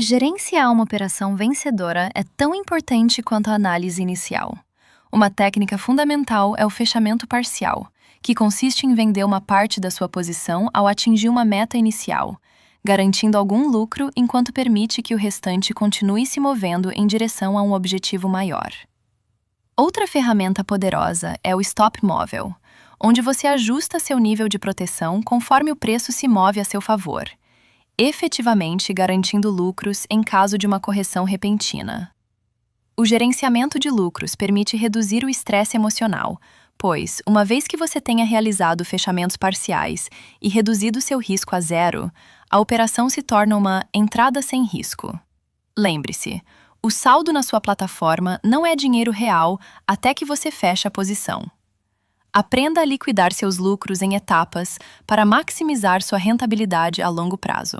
Gerenciar uma operação vencedora é tão importante quanto a análise inicial. Uma técnica fundamental é o fechamento parcial, que consiste em vender uma parte da sua posição ao atingir uma meta inicial, garantindo algum lucro enquanto permite que o restante continue se movendo em direção a um objetivo maior. Outra ferramenta poderosa é o stop móvel, onde você ajusta seu nível de proteção conforme o preço se move a seu favor, efetivamente garantindo lucros em caso de uma correção repentina. O gerenciamento de lucros permite reduzir o estresse emocional, pois, uma vez que você tenha realizado fechamentos parciais e reduzido seu risco a zero, a operação se torna uma entrada sem risco. Lembre-se, o saldo na sua plataforma não é dinheiro real até que você feche a posição. Aprenda a liquidar seus lucros em etapas para maximizar sua rentabilidade a longo prazo.